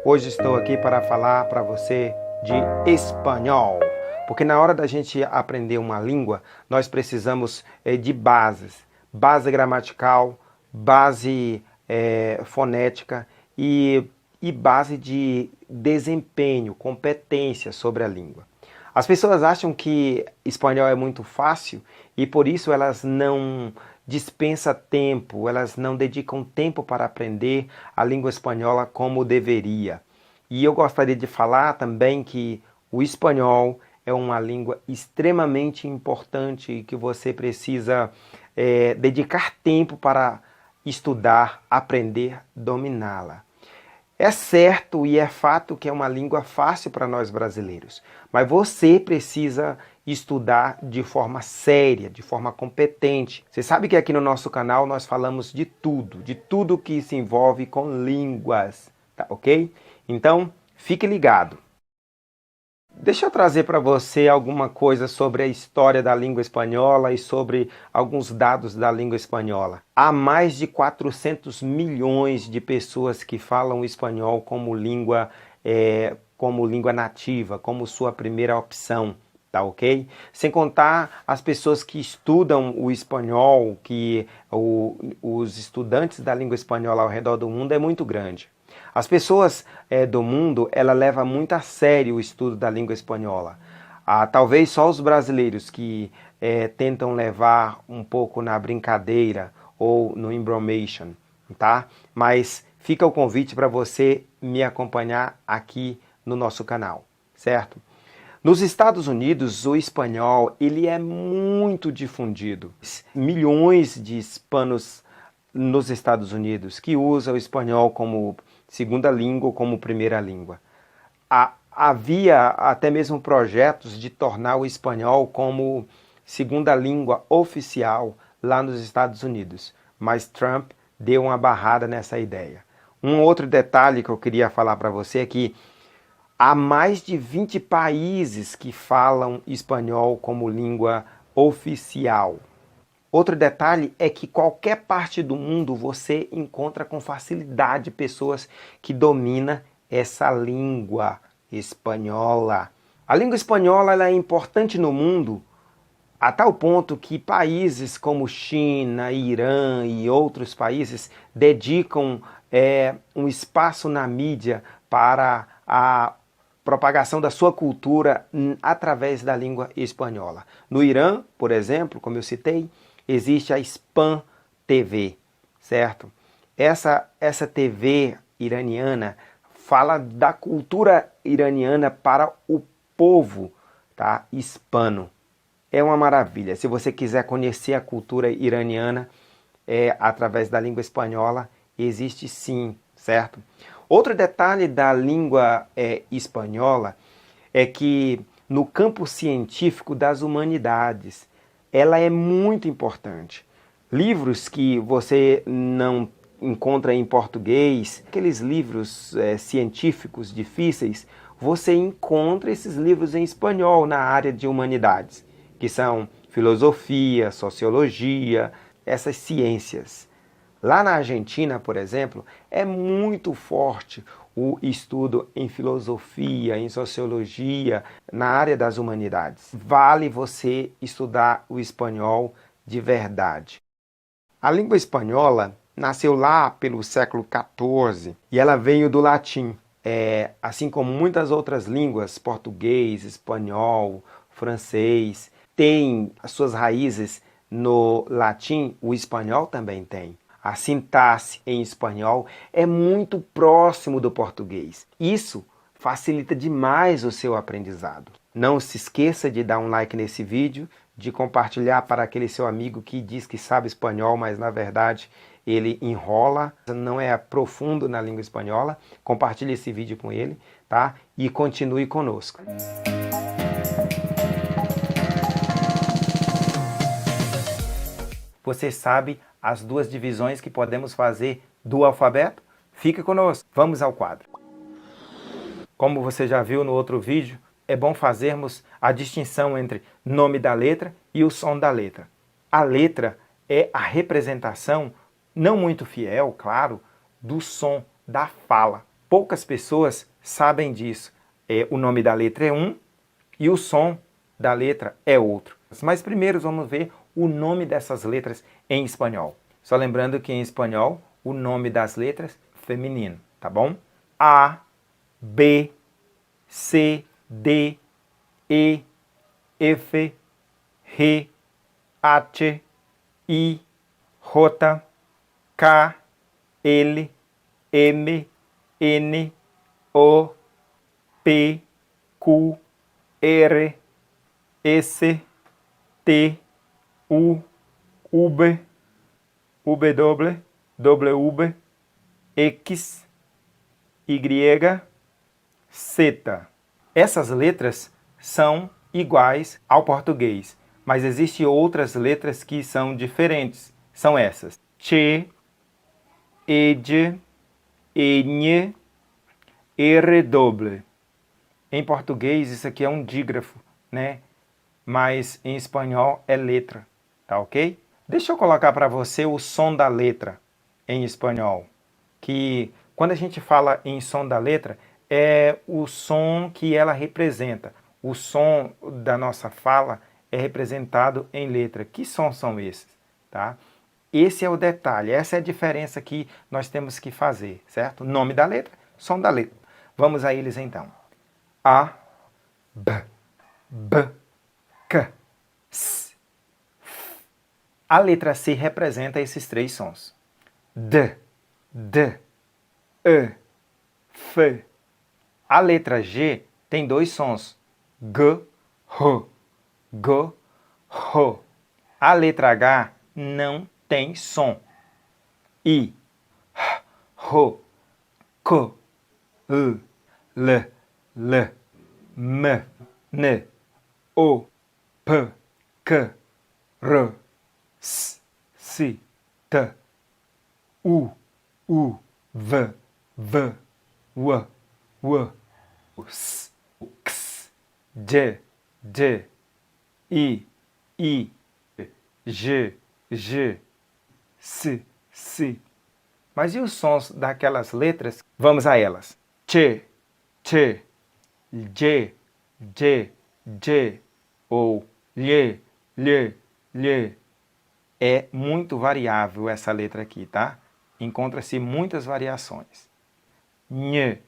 Hoje estou aqui para falar para você de espanhol, porque na hora da gente aprender uma língua, nós precisamos de bases, base gramatical, base fonética e base de desempenho, competência sobre a língua. As pessoas acham que espanhol é muito fácil e por isso elas não dispensam tempo, elas não dedicam tempo para aprender a língua espanhola como deveria. E eu gostaria de falar também que o espanhol é uma língua extremamente importante e que você precisa dedicar tempo para estudar, aprender, dominá-la. É certo e é fato que é uma língua fácil para nós brasileiros, mas você precisa estudar de forma séria, de forma competente. Você sabe que aqui no nosso canal nós falamos de tudo que se envolve com línguas, tá ok? Então, fique ligado. Deixa eu trazer para você alguma coisa sobre a história da língua espanhola e sobre alguns dados da língua espanhola. Há mais de 400 milhões de pessoas que falam espanhol como língua nativa, como sua primeira opção, tá ok? Sem contar as pessoas que estudam o espanhol, os estudantes da língua espanhola ao redor do mundo é muito grande. As pessoas do mundo, ela leva muito a sério o estudo da língua espanhola. Talvez só os brasileiros que tentam levar um pouco na brincadeira ou no embromation, tá? Mas fica o convite para você me acompanhar aqui no nosso canal, certo? Nos Estados Unidos, o espanhol ele é muito difundido. Milhões de hispanos nos Estados Unidos que usam o espanhol como segunda língua ou como primeira língua. Havia até mesmo projetos de tornar o espanhol como segunda língua oficial lá nos Estados Unidos, mas Trump deu uma barrada nessa ideia. Um outro detalhe que eu queria falar para você é que há mais de 20 países que falam espanhol como língua oficial. Outro detalhe é que qualquer parte do mundo você encontra com facilidade pessoas que dominam essa língua espanhola. A língua espanhola ela é importante no mundo a tal ponto que países como China, Irã e outros países dedicam um espaço na mídia para a propagação da sua cultura através da língua espanhola. No Irã, por exemplo, como eu citei, existe a Spam TV, certo? Essa TV iraniana fala da cultura iraniana para o povo, tá? Hispano. É uma maravilha. Se você quiser conhecer a cultura iraniana através da língua espanhola, existe sim, certo? Outro detalhe da língua espanhola é que no campo científico das humanidades, ela é muito importante. Livros que você não encontra em português, aqueles livros científicos difíceis, você encontra esses livros em espanhol na área de humanidades, que são filosofia, sociologia, essas ciências. Lá na Argentina, por exemplo, é muito forte o estudo em filosofia, em sociologia, na área das humanidades. Vale você estudar o espanhol de verdade. A língua espanhola nasceu lá pelo século XIV e ela veio do latim. Assim como muitas outras línguas, português, espanhol, francês, têm as suas raízes no latim, o espanhol também tem. A sintaxe em espanhol é muito próximo do português. Isso facilita demais o seu aprendizado. Não se esqueça de dar um like nesse vídeo, de compartilhar para aquele seu amigo que diz que sabe espanhol, mas na verdade ele enrola, não é profundo na língua espanhola. Compartilhe esse vídeo com ele, tá? E continue conosco. Você sabe as duas divisões que podemos fazer do alfabeto? Fique conosco, vamos ao quadro. Como você já viu no outro vídeo, é bom fazermos a distinção entre nome da letra e o som da letra. A letra é a representação, não muito fiel, claro, do som da fala. poucas pessoas sabem disso. O nome da letra é um e o som da letra é outro. Mas primeiro vamos ver o nome dessas letras em espanhol. Só lembrando que em espanhol o nome das letras é feminino, tá bom? A, B, C, D, E, F, G, H, I, J, K, L, M, N, O, P, Q, R, S, T, U, V, W, W, X, Y, Z. Essas letras são iguais ao português, mas existem outras letras que são diferentes. São essas: Ch, Ed, N, R, Em português isso aqui é um dígrafo, né? Mas em espanhol é letra, tá ok? Deixa eu colocar para você o som da letra em espanhol, que quando a gente fala em som da letra, é o som que ela representa. O som da nossa fala é representado em letra. Que sons são esses? Tá? Esse é o detalhe, essa é a diferença que nós temos que fazer, certo? Nome da letra, som da letra. Vamos a eles então. A, B, K, S, F. A letra C representa esses três sons. D, E, F. A letra G tem dois sons. G, H. G, H. A letra H não tem som. I, H, K, L, M, N, O, P, Q, R, S, T, U, V, W, S, X, D, I, G, S. Mas e os sons daquelas letras? Vamos a elas. Ch, J, ou lhe. É muito variável essa letra aqui, tá? Encontra-se muitas variações. Nhe,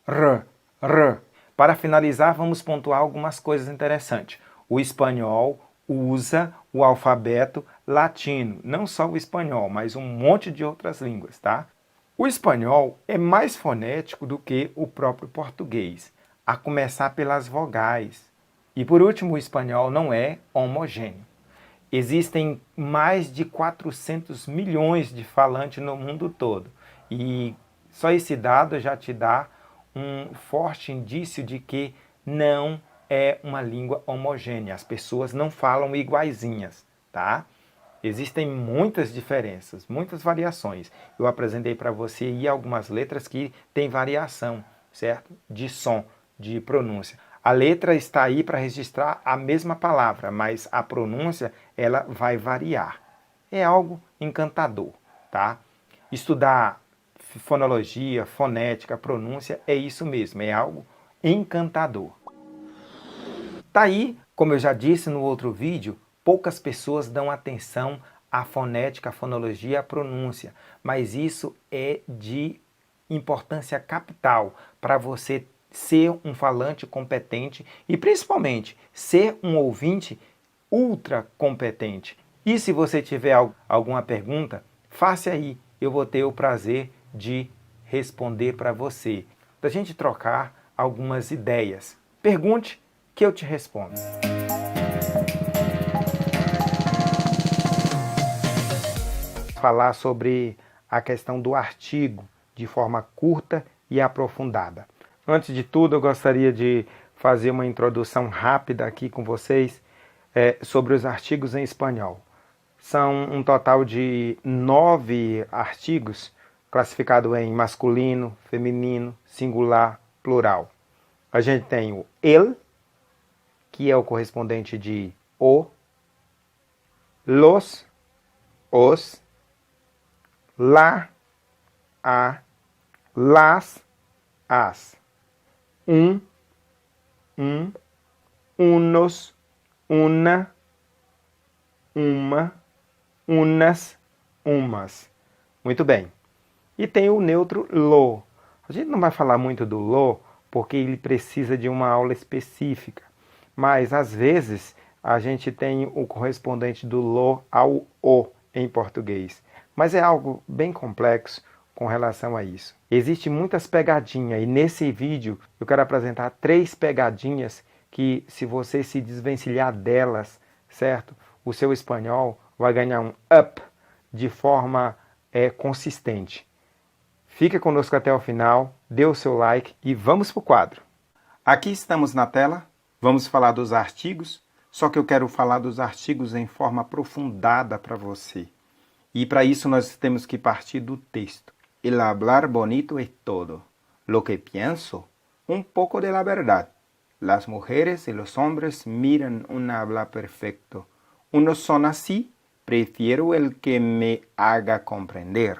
R. Para finalizar, vamos pontuar algumas coisas interessantes. O espanhol usa o alfabeto latino, não só o espanhol, mas um monte de outras línguas, tá? O espanhol é mais fonético do que o próprio português, a começar pelas vogais. E por último, o espanhol não é homogêneo. Existem mais de 400 milhões de falantes no mundo todo. E só esse dado já te dá um forte indício de que não é uma língua homogênea. As pessoas não falam iguaizinhas, tá? Existem muitas diferenças, muitas variações. Eu apresentei para você aí algumas letras que têm variação, certo? De som, de pronúncia. A letra está aí para registrar a mesma palavra, mas a pronúncia ela vai variar. É algo encantador, tá? Estudar fonologia, fonética, pronúncia é isso mesmo, é algo encantador. Tá aí, como eu já disse no outro vídeo, poucas pessoas dão atenção à fonética, à fonologia, à pronúncia, mas isso é de importância capital para você ser um falante competente e principalmente ser um ouvinte ultra competente. E se você tiver alguma pergunta, faça aí, eu vou ter o prazer de responder para você, para a gente trocar algumas ideias. Pergunte que eu te respondo. Falar sobre a questão do artigo de forma curta e aprofundada. Antes de tudo, eu gostaria de fazer uma introdução rápida aqui com vocês sobre os artigos em espanhol. São um total de 9 artigos classificados em masculino, feminino, singular, plural. A gente tem o el, que é o correspondente de o, los, os, la, a, las, as. Um, unos, una, uma, unas, umas. Muito bem. E tem o neutro lo. A gente não vai falar muito do lo, porque ele precisa de uma aula específica. Mas, às vezes, a gente tem o correspondente do lo ao o em português. Mas é algo bem complexo com relação a isso. Existem muitas pegadinhas e nesse vídeo eu quero apresentar 3 pegadinhas que, se você se desvencilhar delas, certo? O seu espanhol vai ganhar um up de forma consistente. Fica conosco até o final, dê o seu like e vamos para o quadro. Aqui estamos na tela, vamos falar dos artigos, só que eu quero falar dos artigos em forma aprofundada para você. E para isso nós temos que partir do texto. El hablar bonito es todo. Lo que pienso, un poco de la verdad. Las mujeres y los hombres miran un habla perfecto. Unos son así, prefiero el que me haga compreender.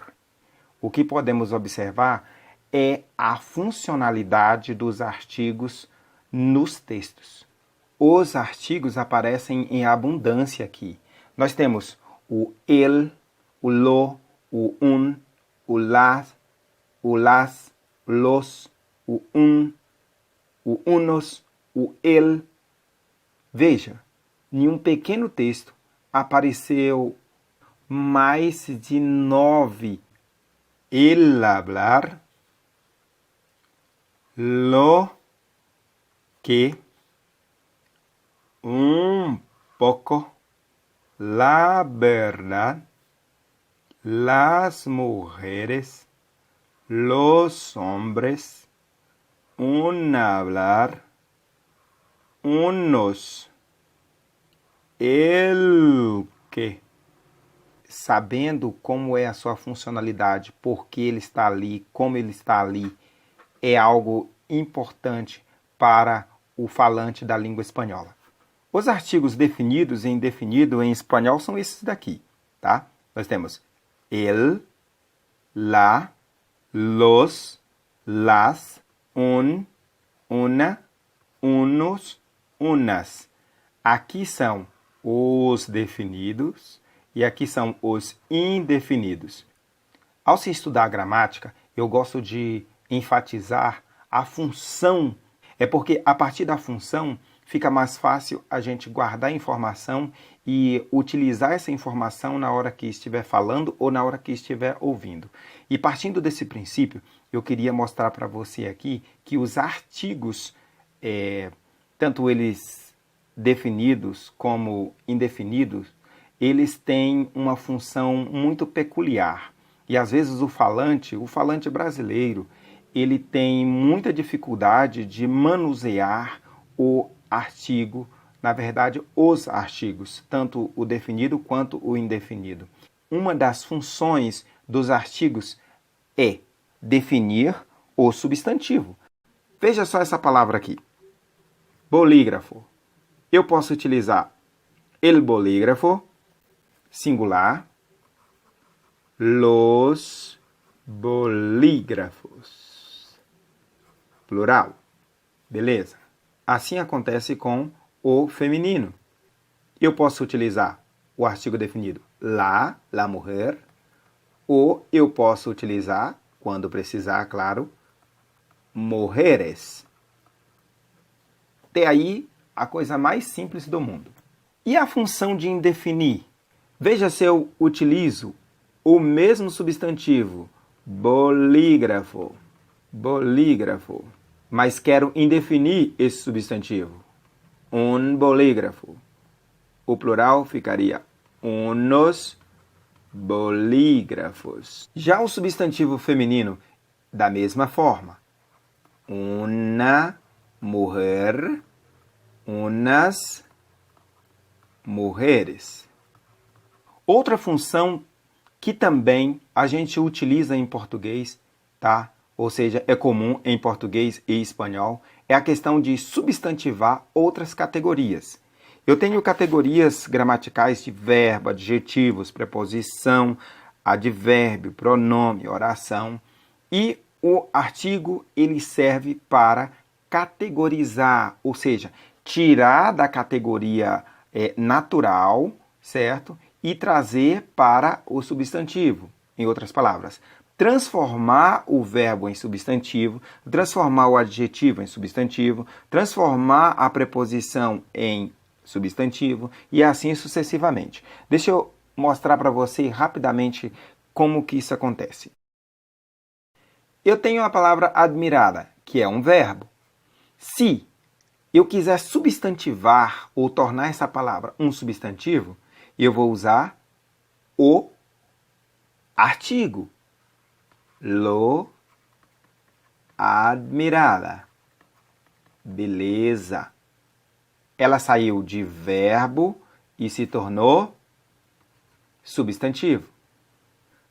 O que podemos observar é a funcionalidade dos artigos nos textos. Os artigos aparecem em abundância aqui. Nós temos o el, o lo, o las, los, o unos, o el. Veja, em um pequeno texto apareceu mais de 9. El hablar, lo que, un poco, la verdad, las mujeres, los hombres, un hablar, unos, el que. Sabendo como é a sua funcionalidade, por que ele está ali, como ele está ali, é algo importante para o falante da língua espanhola. Os artigos definidos e indefinidos em espanhol são esses daqui, tá? Nós temos el, la, los, las, un, una, unos, unas. Aqui são os definidos e aqui são os indefinidos. Ao se estudar a gramática, eu gosto de enfatizar a função. É porque a partir da função fica mais fácil a gente guardar a informação e utilizar essa informação na hora que estiver falando ou na hora que estiver ouvindo. E partindo desse princípio, eu queria mostrar para você aqui que os artigos, tanto eles definidos como indefinidos, eles têm uma função muito peculiar. E às vezes o falante brasileiro, ele tem muita dificuldade de manusear o artigo, na verdade, os artigos, tanto o definido quanto o indefinido. Uma das funções dos artigos é definir o substantivo. Veja só essa palavra aqui. Bolígrafo. Eu posso utilizar el bolígrafo, singular, los bolígrafos, plural. Beleza? Assim acontece com o feminino. Eu posso utilizar o artigo definido la mulher, ou eu posso utilizar, quando precisar, claro, mujeres. Até aí, a coisa mais simples do mundo. E a função de indefinir? Veja se eu utilizo o mesmo substantivo, bolígrafo, mas quero indefinir esse substantivo, un bolígrafo. O plural ficaria unos bolígrafos. Já o substantivo feminino, da mesma forma, una mujer, unas mujeres. Outra função que também a gente utiliza em português, tá? Ou seja, é comum em português e espanhol, é a questão de substantivar outras categorias. Eu tenho categorias gramaticais de verbo, adjetivos, preposição, advérbio, pronome, oração. E o artigo ele serve para categorizar, ou seja, tirar da categoria natural, certo? E trazer para o substantivo, em outras palavras. Transformar o verbo em substantivo, transformar o adjetivo em substantivo, transformar a preposição em substantivo e assim sucessivamente. Deixa eu mostrar para você rapidamente como que isso acontece. Eu tenho a palavra admirada, que é um verbo. Se eu quiser substantivar ou tornar essa palavra um substantivo, eu vou usar o artigo. Lo admirada. Beleza. Ela saiu de verbo e se tornou substantivo.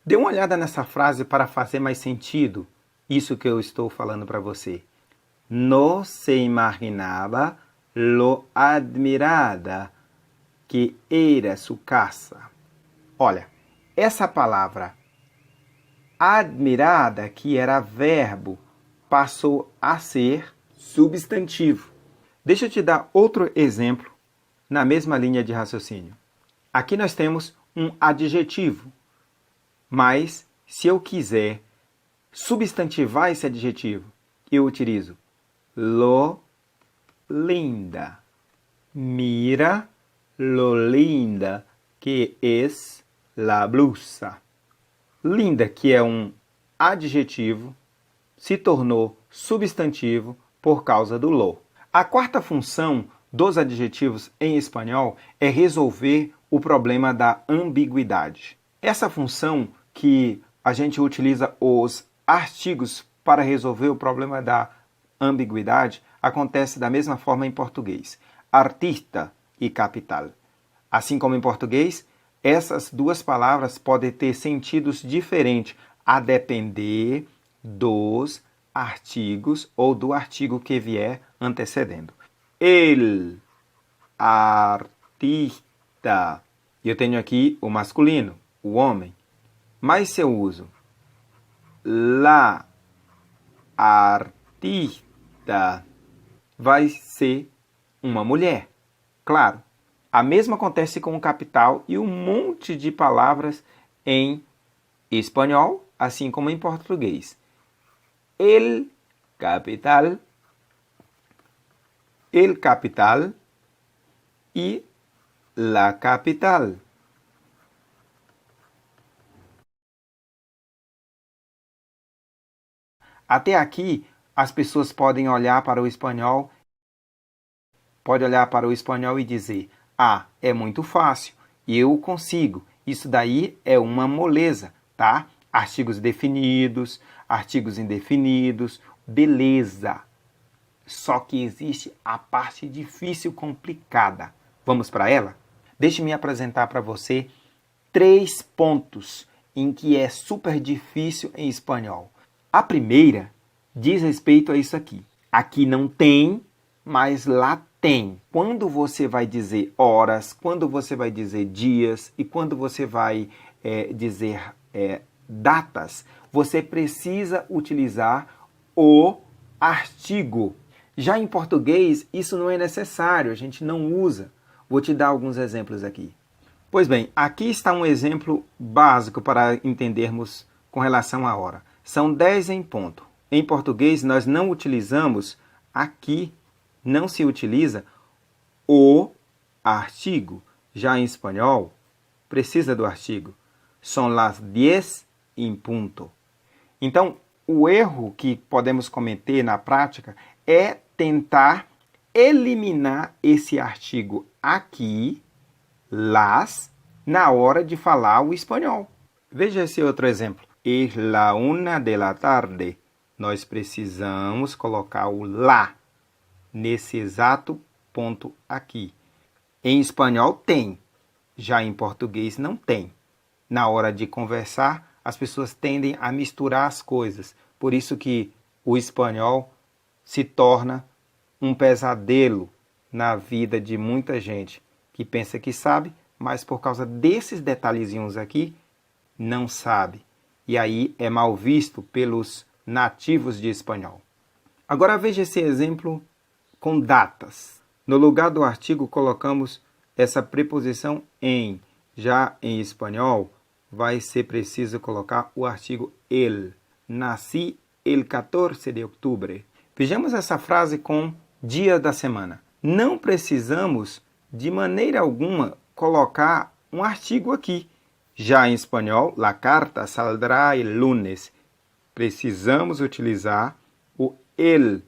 Dê uma olhada nessa frase para fazer mais sentido isso que eu estou falando para você. No se imaginaba lo admirada que era su casa. Olha, essa palavra admirada, que era verbo, passou a ser substantivo. Deixa eu te dar outro exemplo na mesma linha de raciocínio. Aqui nós temos um adjetivo, mas se eu quiser substantivar esse adjetivo, eu utilizo lo linda. Mira lo linda que es la blusa. Linda, que é um adjetivo, se tornou substantivo por causa do lo. A quarta função dos adjetivos em espanhol é resolver o problema da ambiguidade. Essa função que a gente utiliza os artigos para resolver o problema da ambiguidade acontece da mesma forma em português. Artista e capital. Assim como em português, essas duas palavras podem ter sentidos diferentes a depender dos artigos ou do artigo que vier antecedendo. El artista. Eu tenho aqui o masculino, o homem. Mas se eu uso la artista, vai ser uma mulher. Claro, a mesma acontece com o capital e um monte de palavras em espanhol, assim como em português. El capital e la capital. Até aqui, as pessoas podem olhar para o espanhol, e dizer: ah, é muito fácil, eu consigo. Isso daí é uma moleza, tá? Artigos definidos, artigos indefinidos, beleza. Só que existe a parte difícil, complicada. Vamos para ela? Deixe-me apresentar para você 3 pontos em que é super difícil em espanhol. A primeira diz respeito a isso aqui. Aqui não tem, mas lá tem. Quando você vai dizer horas, quando você vai dizer dias e quando você vai dizer datas, você precisa utilizar o artigo. Já em português, isso não é necessário, a gente não usa. Vou te dar alguns exemplos aqui. Pois bem, aqui está um exemplo básico para entendermos com relação à hora. São 10 em ponto. Em português, nós não utilizamos aqui, não se utiliza o artigo. Já em espanhol, precisa do artigo. São las 10 em ponto. Então, o erro que podemos cometer na prática é tentar eliminar esse artigo aqui, las, na hora de falar o espanhol. Veja esse outro exemplo. Es la 1 de la tarde. Nós precisamos colocar o lá nesse exato ponto aqui. Em espanhol tem, já em português não tem. Na hora de conversar, as pessoas tendem a misturar as coisas. Por isso que o espanhol se torna um pesadelo na vida de muita gente que pensa que sabe, mas por causa desses detalhezinhos aqui, não sabe. E aí é mal visto pelos nativos de espanhol. Agora veja esse exemplo com datas. No lugar do artigo colocamos essa preposição em. Já em espanhol vai ser preciso colocar o artigo el. Nasci el 14 de outubro. Vejamos essa frase com dia da semana. Não precisamos de maneira alguma colocar um artigo aqui. Já em espanhol, la carta saldrá el lunes. Precisamos utilizar o el.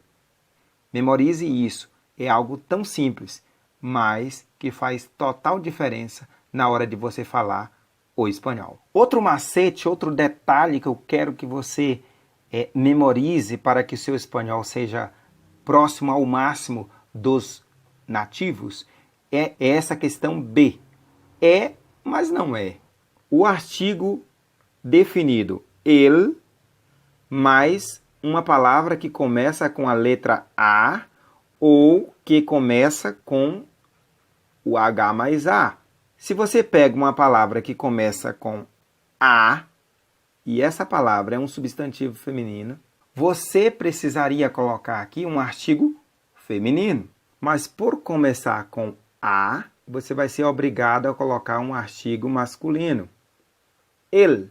Memorize isso. É algo tão simples, mas que faz total diferença na hora de você falar o espanhol. Outro macete, outro detalhe que eu quero que você memorize para que o seu espanhol seja próximo ao máximo dos nativos é essa questão B. É, mas não é. O artigo definido el mais uma palavra que começa com a letra A ou que começa com o H mais A. Se você pega uma palavra que começa com A e essa palavra é um substantivo feminino, você precisaria colocar aqui um artigo feminino. Mas por começar com A, você vai ser obrigado a colocar um artigo masculino. El,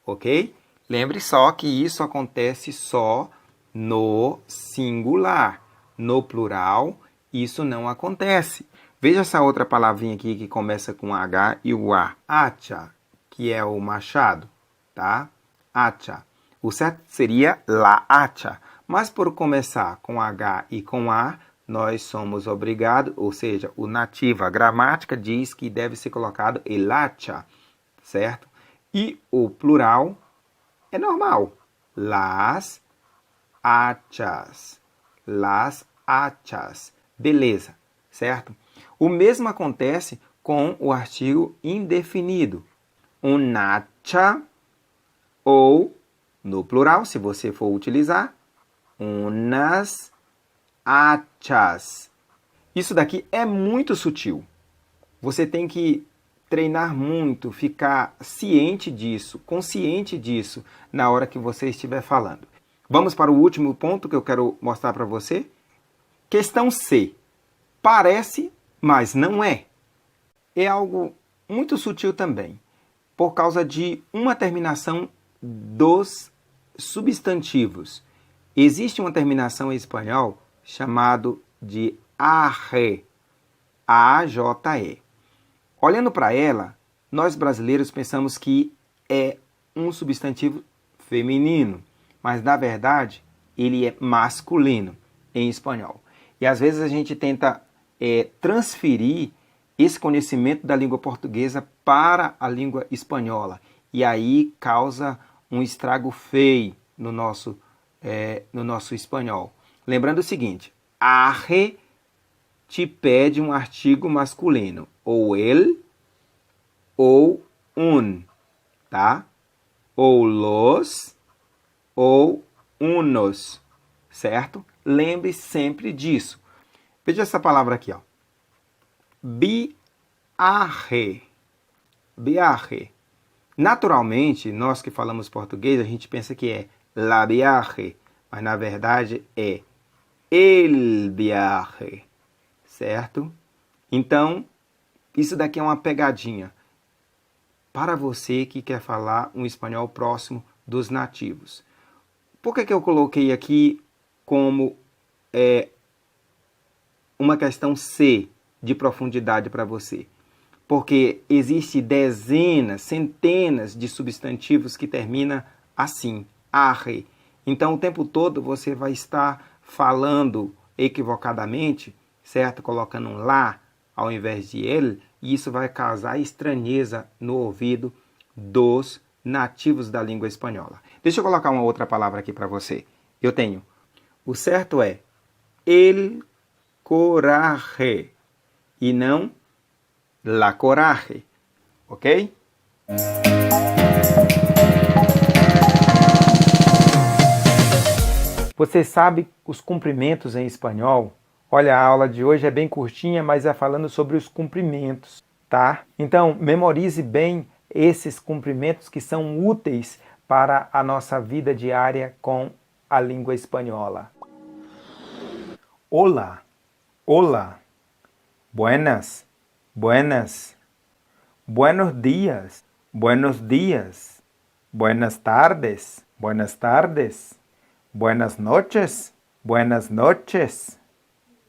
ok? Lembre só que isso acontece só no singular. No plural, isso não acontece. Veja essa outra palavrinha aqui que começa com H e o A. Hacha, que é o machado, tá? Hacha. O certo seria la hacha. Mas por começar com H e com A, nós somos obrigados, ou seja, o nativo, a gramática diz que deve ser colocado el hacha, certo? E o plural é normal. Las hachas. Las hachas. Beleza, certo? O mesmo acontece com o artigo indefinido. Un hacha ou, no plural, se você for utilizar, unas hachas. Isso daqui é muito sutil. Você tem que treinar muito, ficar ciente disso, consciente disso, na hora que você estiver falando. Vamos para o último ponto que eu quero mostrar para você. Questão C. Parece, mas não é. É algo muito sutil também, por causa de uma terminação dos substantivos. Existe uma terminação em espanhol chamado de AJE. A-J-E. Olhando para ela, nós brasileiros pensamos que é um substantivo feminino, mas na verdade ele é masculino em espanhol. E às vezes a gente tenta transferir esse conhecimento da língua portuguesa para a língua espanhola. E aí causa um estrago feio no nosso espanhol. Lembrando o seguinte, arre te pede um artigo masculino, ou el, ou un, tá? Ou los, ou unos, certo? Lembre sempre disso. Veja essa palavra aqui, ó. Viaje. Viaje. Naturalmente, nós que falamos português, a gente pensa que é la viaje, mas na verdade é el viaje, certo? Então, isso daqui é uma pegadinha para você que quer falar um espanhol próximo dos nativos. Por que eu coloquei aqui como uma questão C de profundidade para você? Porque existe dezenas, centenas de substantivos que terminam assim, arre. Então, o tempo todo você vai estar falando equivocadamente, certo? Colocando um lá ao invés de ele, e isso vai causar estranheza no ouvido dos nativos da língua espanhola. Deixa eu colocar uma outra palavra aqui para você. Eu tenho, o certo é el coraje e não la coraje, ok? Você sabe os cumprimentos em espanhol? Olha, a aula de hoje é bem curtinha, mas é falando sobre os cumprimentos, tá? Então, memorize bem esses cumprimentos que são úteis para a nossa vida diária com a língua espanhola. Olá, olá. Buenas, buenas. Buenos días, buenos días. Buenas tardes, buenas tardes. Buenas noches, buenas noches.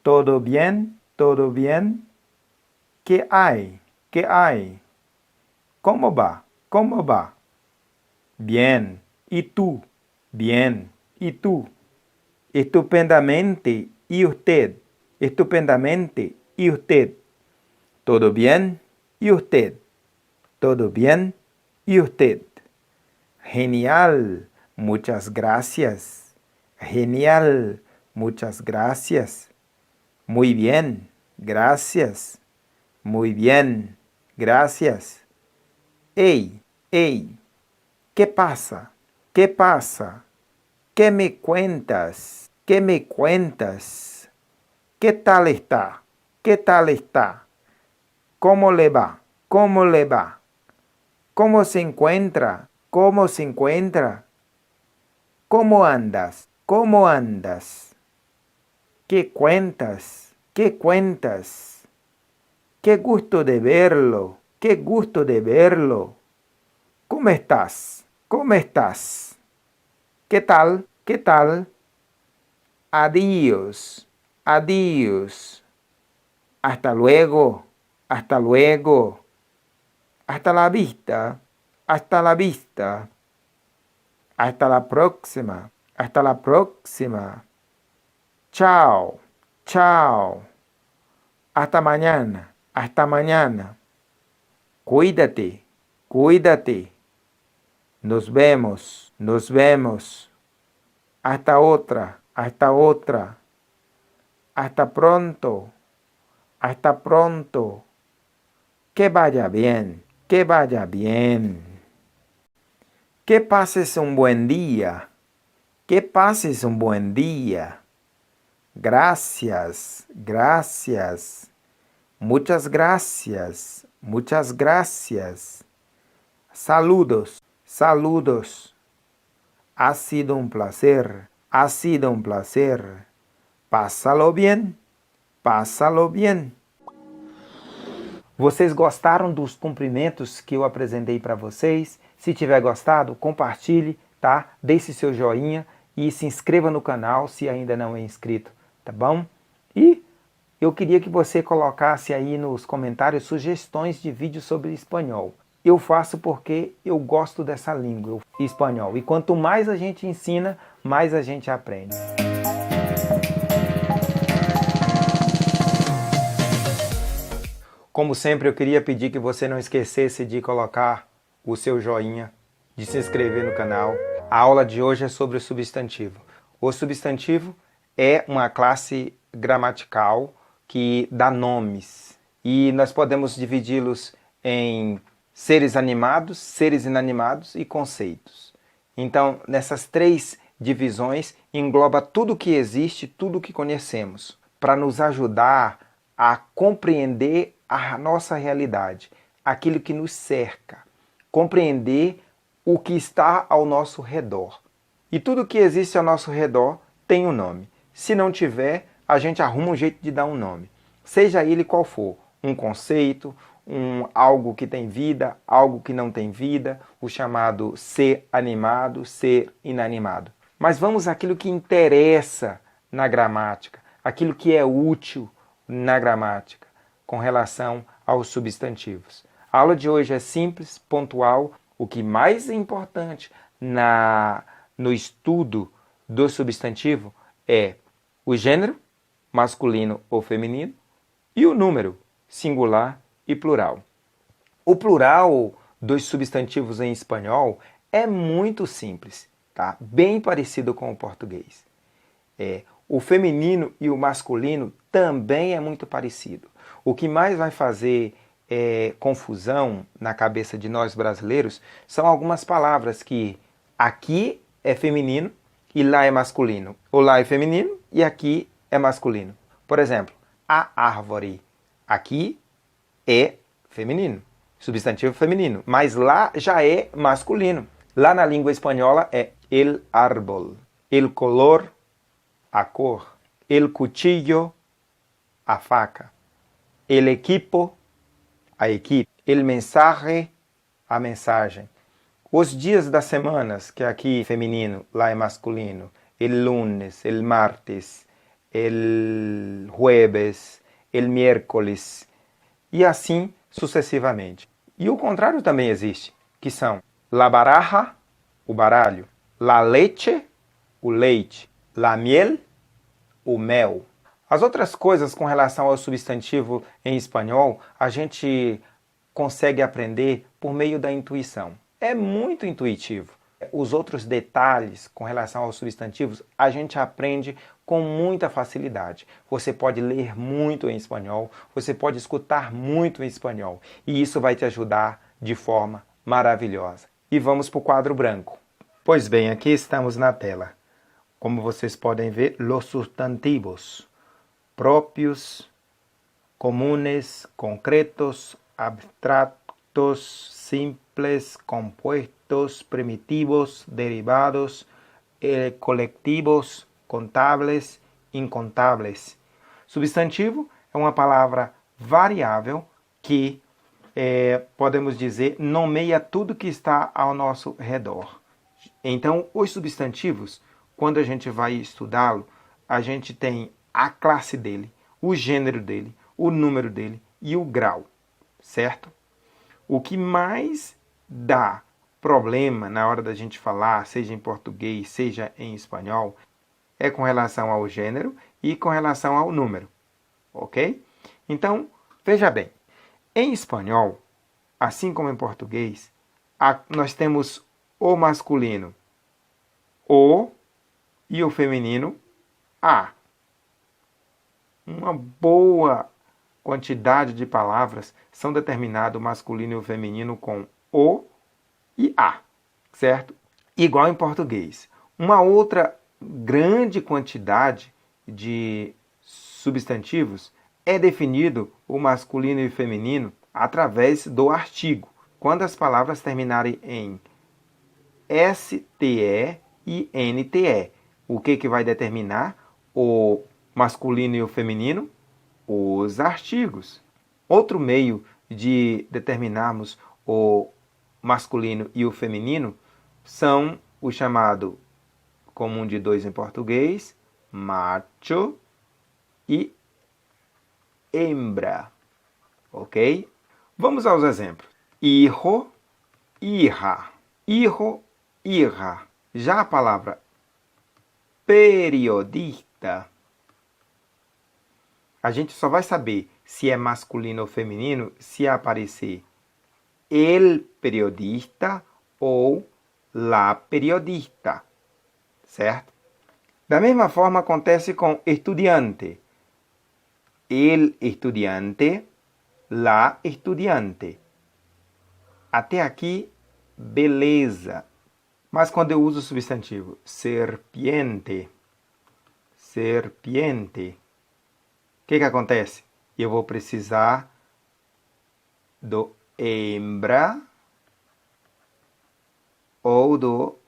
¿Todo bien? ¿Todo bien? ¿Qué hay? ¿Qué hay? ¿Cómo va? ¿Cómo va? Bien. ¿Y tú? Bien. ¿Y tú? Estupendamente. ¿Y usted? Estupendamente. ¿Y usted? ¿Todo bien? ¿Y usted? ¿Todo bien? ¿Y usted? Genial. Muchas gracias. Genial. Muchas gracias. Muy bien. Gracias. Muy bien. Gracias. Hey, hey. ¿Qué pasa? ¿Qué pasa? ¿Qué me cuentas? ¿Qué me cuentas? ¿Qué tal está? ¿Qué tal está? ¿Cómo le va? ¿Cómo le va? ¿Cómo se encuentra? ¿Cómo se encuentra? ¿Cómo andas? ¿Cómo andas? ¿Qué cuentas? ¿Qué cuentas? ¡Qué gusto de verlo! ¡Qué gusto de verlo! ¿Cómo estás? ¿Cómo estás? ¿Qué tal? ¿Qué tal? Adiós. Adiós. Hasta luego. Hasta luego. Hasta la vista. Hasta la vista. Hasta la próxima. Hasta la próxima. Chao. Chao. Hasta mañana. Hasta mañana. Cuídate. Cuídate. Nos vemos. Nos vemos. Hasta otra. Hasta otra. Hasta pronto. Hasta pronto. Que vaya bien. Que vaya bien. Que pases un buen día. Que pases un buen día. Gracias. Gracias. Muchas gracias. Muchas gracias. Saludos. Saludos. Ha sido un placer. Ha sido um placer. Pásalo bien. Pásalo bien. Vocês gostaram dos cumprimentos que eu apresentei para vocês? Se tiver gostado, compartilhe, tá? Deixe seu joinha e se inscreva no canal se ainda não é inscrito, tá bom? E eu queria que você colocasse aí nos comentários sugestões de vídeos sobre espanhol. Eu faço porque eu gosto dessa língua, espanhol. E quanto mais a gente ensina, mais a gente aprende. Como sempre, eu queria pedir que você não esquecesse de colocar o seu joinha, de se inscrever no canal. A aula de hoje é sobre o substantivo. O substantivo é uma classe gramatical que dá nomes. E nós podemos dividi-los em seres animados, seres inanimados e conceitos. Então, nessas três divisões, engloba tudo que existe, tudo que conhecemos, para nos ajudar a compreender a nossa realidade, aquilo que nos cerca, compreender o que está ao nosso redor. E tudo que existe ao nosso redor tem um nome. Se não tiver, a gente arruma um jeito de dar um nome. Seja ele qual for, um conceito, algo que tem vida, algo que não tem vida, o chamado ser animado, ser inanimado. Mas vamos àquilo que interessa na gramática, aquilo que é útil na gramática, com relação aos substantivos. A aula de hoje é simples, pontual. O que mais é importante no estudo do substantivo é o gênero, masculino ou feminino, e o número, singular e plural. O plural dos substantivos em espanhol é muito simples, tá? Bem parecido com o português. O feminino e o masculino também é muito parecido. O que mais vai fazer confusão na cabeça de nós brasileiros são algumas palavras que aqui é feminino e lá é masculino. Ou lá é feminino e aqui é masculino. Por exemplo, a árvore. Aqui é feminino, substantivo feminino, mas lá já é masculino. Lá na língua espanhola é el árbol. el color, a cor, el cuchillo, a faca, el equipo, a equipe, el mensaje, a mensagem. Os dias das semanas, que aqui é feminino, lá é masculino, el lunes, el martes, el jueves, el miércoles, e assim sucessivamente. E o contrário também existe, que são la baraja, o baralho, la leche, o leite, la miel, o mel. As outras coisas com relação ao substantivo em espanhol, a gente consegue aprender por meio da intuição. É muito intuitivo. Os outros detalhes com relação aos substantivos, a gente aprende com muita facilidade. Você pode ler muito em espanhol, você pode escutar muito em espanhol, e isso vai te ajudar de forma maravilhosa. E vamos para o quadro branco. Pois bem, aqui estamos na tela. Como vocês podem ver, los sustantivos próprios, comunes, concretos, abstratos, simples, compuestos, primitivos, derivados, colectivos, contáveis, incontáveis. Substantivo é uma palavra variável que, podemos dizer, nomeia tudo que está ao nosso redor. Então, os substantivos, quando a gente vai estudá-lo, a gente tem a classe dele, o gênero dele, o número dele e o grau, certo? O que mais dá problema na hora da gente falar, seja em português, seja em espanhol, é com relação ao gênero e com relação ao número, ok? Então, veja bem, em espanhol, assim como em português, nós temos o masculino o e o feminino a. Uma boa quantidade de palavras são determinadas o masculino e o feminino com o e a, certo? Igual em português. Uma outra grande quantidade de substantivos é definido o masculino e o feminino através do artigo. Quando as palavras terminarem em STE e NTE. O que vai determinar o masculino e o feminino? Os artigos. Outro meio de determinarmos o masculino e o feminino são o chamado comum de dois em português, macho e hembra. Ok? Vamos aos exemplos. Hijo, hija. Hijo, hija. Já a palavra periodista, a gente só vai saber se é masculino ou feminino se aparecer el periodista ou la periodista, certo? Da mesma forma acontece com estudiante. El estudiante, la estudiante. Até aqui, beleza. Mas quando eu uso o substantivo serpiente, serpiente, o que acontece? Eu vou precisar do hembra ou do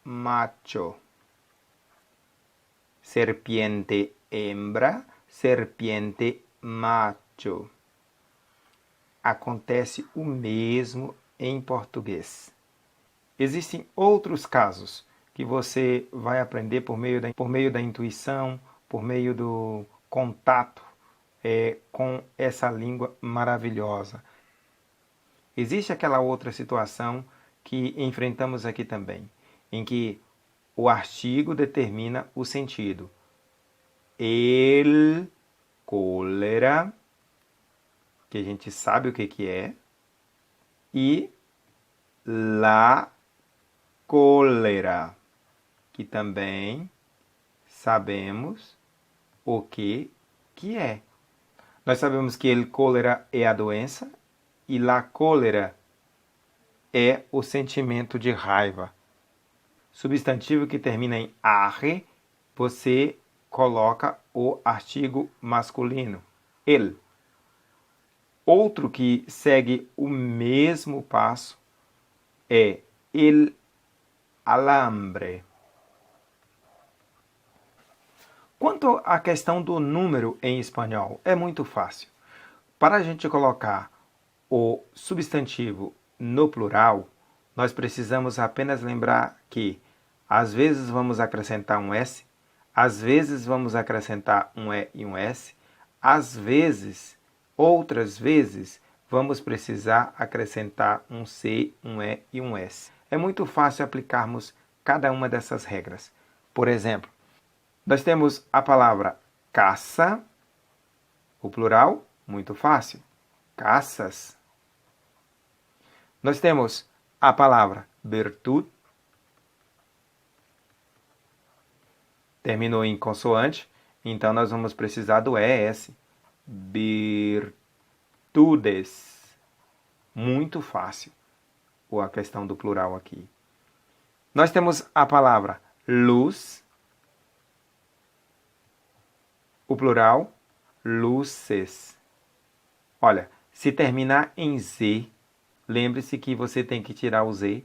macho. Serpiente hembra, serpiente macho. Acontece o mesmo em português. Existem outros casos que você vai aprender por meio da intuição, por meio do contato com essa língua maravilhosa. Existe aquela outra situação que enfrentamos aqui também, em que o artigo determina o sentido. El cólera, que a gente sabe o que é, e la cólera, que também sabemos o que é. Nós sabemos que el cólera é a doença e la cólera é o sentimento de raiva. Substantivo que termina em arre, você coloca o artigo masculino, el. Outro que segue o mesmo passo é el alambre. Quanto à questão do número em espanhol, é muito fácil. Para a gente colocar o substantivo no plural, nós precisamos apenas lembrar que às vezes vamos acrescentar um S, às vezes vamos acrescentar um E e um S, às vezes, outras vezes, vamos precisar acrescentar um C, um E e um S. É muito fácil aplicarmos cada uma dessas regras. Por exemplo, nós temos a palavra caça, o plural, muito fácil, caças. Nós temos a palavra virtud, terminou em consoante, então nós vamos precisar do ES, virtudes. Muito fácil a questão do plural aqui. Nós temos a palavra luz, o plural, luces. Olha, se terminar em Z, lembre-se que você tem que tirar o Z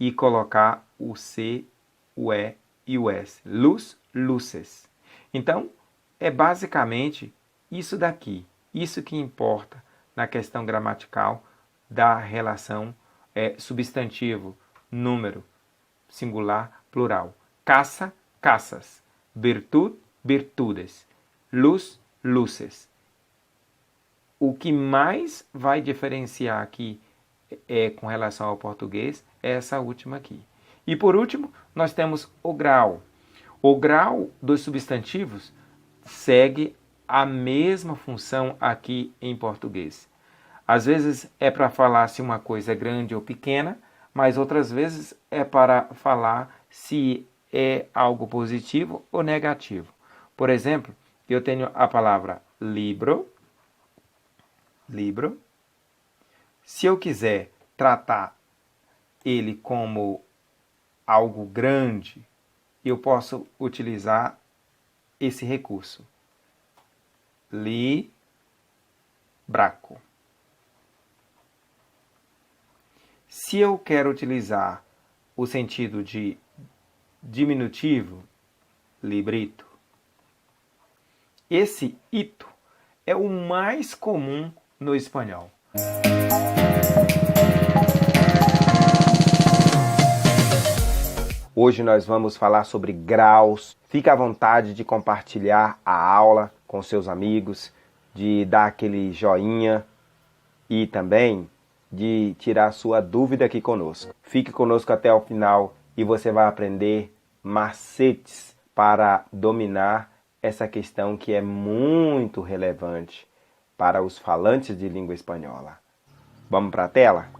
e colocar o C, o E e o S. Luz, luces. Então, é basicamente isso daqui. Isso que importa na questão gramatical da relação substantivo, número, singular, plural. Caça, caças. Virtud, virtudes. Luz, luces. O que mais vai diferenciar aqui com relação ao português é essa última aqui. E por último, nós temos o grau. O grau dos substantivos segue a mesma função aqui em português. Às vezes é para falar se uma coisa é grande ou pequena, mas outras vezes é para falar se é algo positivo ou negativo. Por exemplo, eu tenho a palavra libro. Libro. Se eu quiser tratar ele como algo grande, eu posso utilizar esse recurso. Libraco. Se eu quero utilizar o sentido de diminutivo, librito. Esse ito é o mais comum no espanhol. Hoje nós vamos falar sobre graus. Fique à vontade de compartilhar a aula com seus amigos, de dar aquele joinha e também de tirar sua dúvida aqui conosco. Fique conosco até o final e você vai aprender macetes para dominar essa questão que é muito relevante para os falantes de língua espanhola. Vamos para a tela?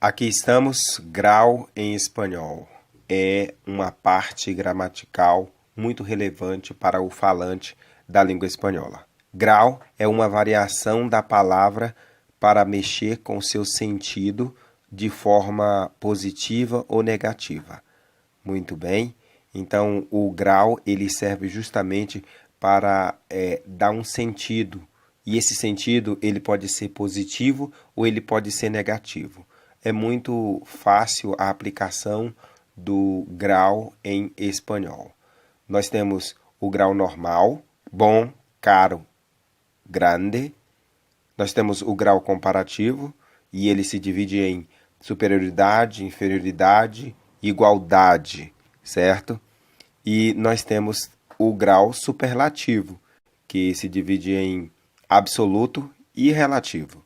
Aqui estamos, grau em espanhol. É uma parte gramatical muito relevante para o falante da língua espanhola. Grau é uma variação da palavra para mexer com seu sentido de forma positiva ou negativa. Muito bem. Então, o grau ele serve justamente para dar um sentido. E esse sentido ele pode ser positivo ou ele pode ser negativo. É muito fácil a aplicação do grau em espanhol. Nós temos o grau normal, bom, caro, grande. Nós temos o grau comparativo e ele se divide em superioridade, inferioridade, igualdade, certo? E nós temos o grau superlativo, que se divide em absoluto e relativo.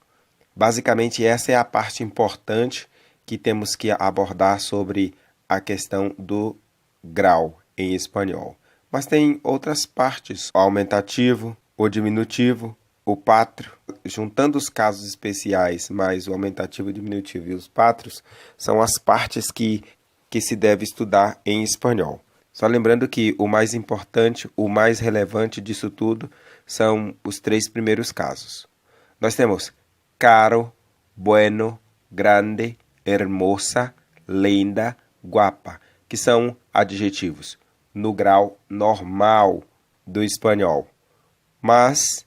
Basicamente, essa é a parte importante que temos que abordar sobre a questão do grau em espanhol. Mas tem outras partes, o aumentativo, o diminutivo, o pátrio. Juntando os casos especiais, mais o aumentativo, o diminutivo e os pátrios, são as partes que se deve estudar em espanhol. Só lembrando que o mais importante, o mais relevante disso tudo são os 3 primeiros casos. Nós temos caro, bueno, grande, hermosa, linda, guapa, que são adjetivos no grau normal do espanhol. Mas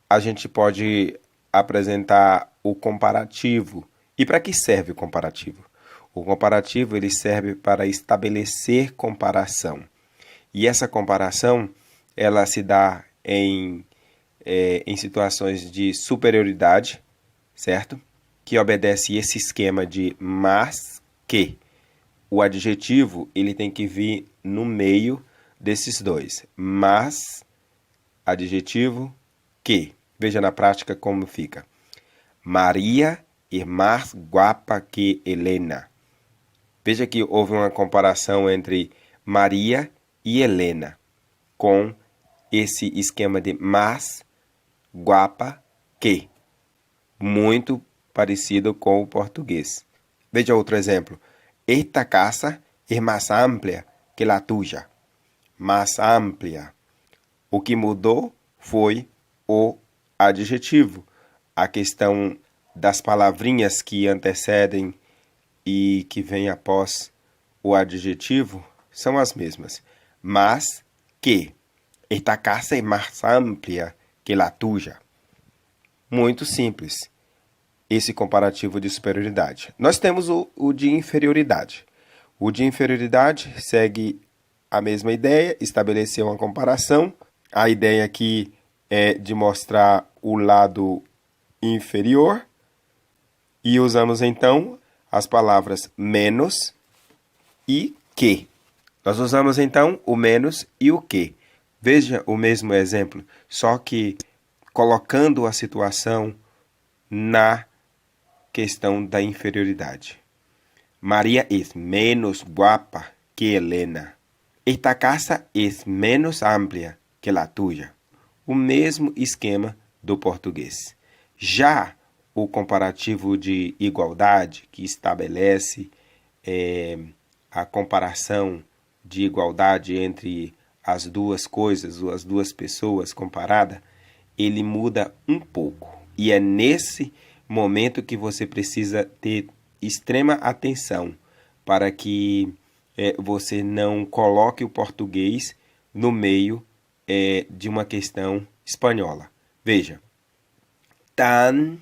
a gente pode apresentar o comparativo. E para que serve o comparativo? O comparativo ele serve para estabelecer comparação. E essa comparação, ela se dá em situações de superioridade, certo? Que obedece esse esquema de mas que. O adjetivo, ele tem que vir no meio desses dois. Mas, adjetivo, que. Veja na prática como fica. Maria é mais guapa que Helena. Veja que houve uma comparação entre Maria e Helena, com esse esquema de mais guapa que. Muito parecido com o português. Veja outro exemplo. Esta casa é mais ampla que a tuya. Mais ampla. O que mudou foi o adjetivo. A questão das palavrinhas que antecedem e que vêm após o adjetivo são as mesmas. Mas que. Esta casa é mais ampla que a tuya. Muito simples esse comparativo de superioridade. Nós temos o de inferioridade. O de inferioridade segue a mesma ideia, estabelecer uma comparação. A ideia aqui é de mostrar o lado inferior. E usamos então as palavras menos e que. Nós usamos então o menos e o que. Veja o mesmo exemplo, só que colocando a situação na questão da inferioridade. Maria é menos guapa que Helena. Esta casa é menos ampla que a tuya. O mesmo esquema do português. Já o comparativo de igualdade, que estabelece a comparação de igualdade entre as duas coisas, ou as duas pessoas comparadas, ele muda um pouco. E é nesse momento que você precisa ter extrema atenção para que você não coloque o português no meio de uma questão espanhola. Veja, tan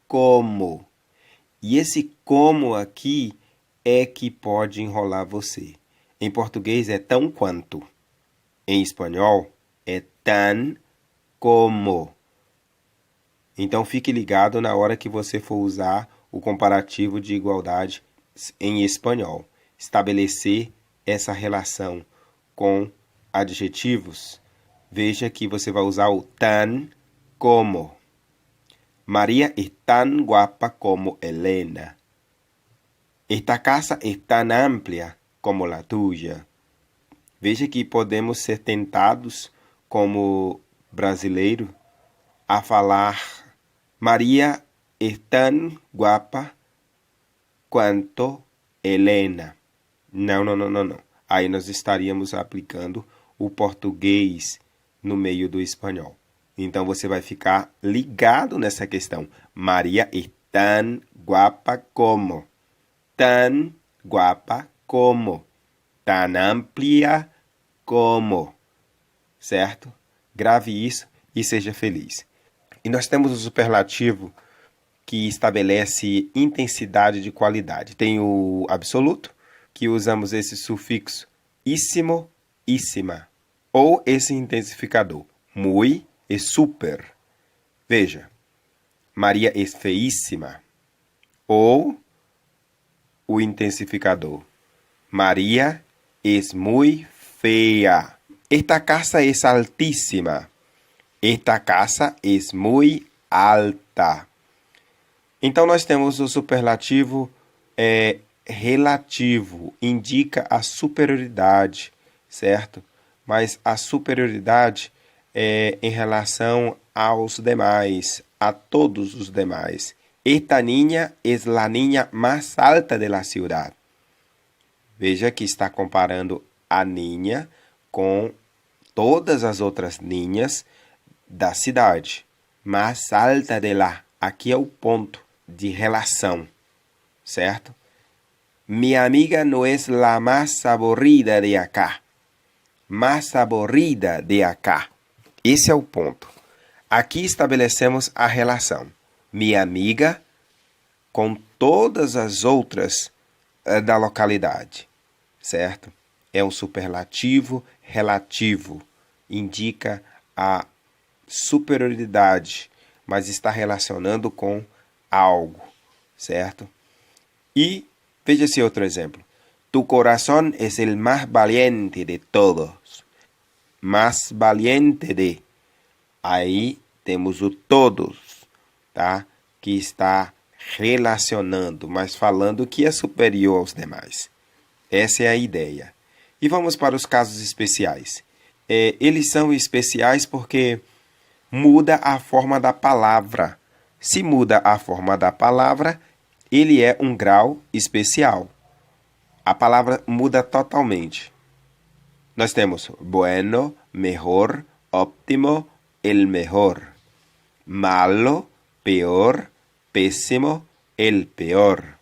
como. E esse como aqui é que pode enrolar você. Em português é tão quanto. Em espanhol é tan como. Então, fique ligado na hora que você for usar o comparativo de igualdade em espanhol. Estabelecer essa relação com adjetivos. Veja que você vai usar o tan como. Maria é tan guapa como Helena. Esta casa é tan amplia como la tuya. Veja que podemos ser tentados, como brasileiro, a falar Maria é tan guapa quanto Helena. Não. Aí nós estaríamos aplicando o português no meio do espanhol. Então você vai ficar ligado nessa questão. Maria é tan guapa como. Tan guapa como. Tan amplia como. Certo? Grave isso e seja feliz. E nós temos o superlativo que estabelece intensidade de qualidade. Tem o absoluto, que usamos esse sufixo íssimo, íssima, ou esse intensificador, muy e super. Veja, Maria é feíssima, ou o intensificador, Maria é muy fea. Esta casa é altíssima. Esta casa é muy alta. Então, nós temos o superlativo relativo, indica a superioridade, certo? Mas a superioridade é em relação aos demais, a todos os demais. Esta niña es la niña más alta de la ciudad. Veja que está comparando a niña com todas as outras niñas da cidade. Mais alta de lá. Aqui é o ponto de relação, certo? Mi amiga no es la más aburrida de acá. Más aburrida de acá. Esse é o ponto. Aqui estabelecemos a relação. Minha amiga com todas as outras da localidade, certo? É um superlativo relativo, indica a superioridade, mas está relacionando com algo, certo? E veja esse outro exemplo. Tu corazón es el más valiente de todos. Más valiente de. Aí temos o todos, tá? Que está relacionando, mas falando que é superior aos demais. Essa é a ideia. E vamos para os casos especiais. Eles são especiais porque muda a forma da palavra. Se muda a forma da palavra, ele é um grau especial. A palavra muda totalmente. Nós temos bueno, mejor, óptimo, el mejor. Malo, peor, pésimo, el peor.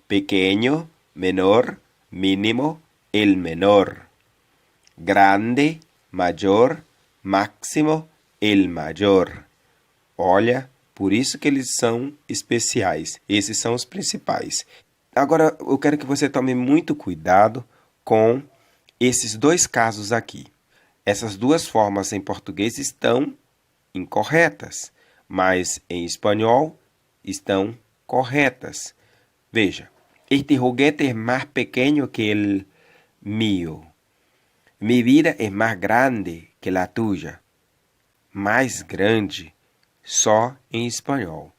Pequeño, menor, mínimo, el menor. Grande, mayor, máximo, el mayor. Olha, por isso que eles são especiais. Esses são os principais. Agora, eu quero que você tome muito cuidado com esses dois casos aqui. Essas duas formas em português estão incorretas, mas em espanhol estão corretas. Veja, este juguete es más pequeño que el mío. Mi vida es más grande que la tuya. Mais grande só em espanhol.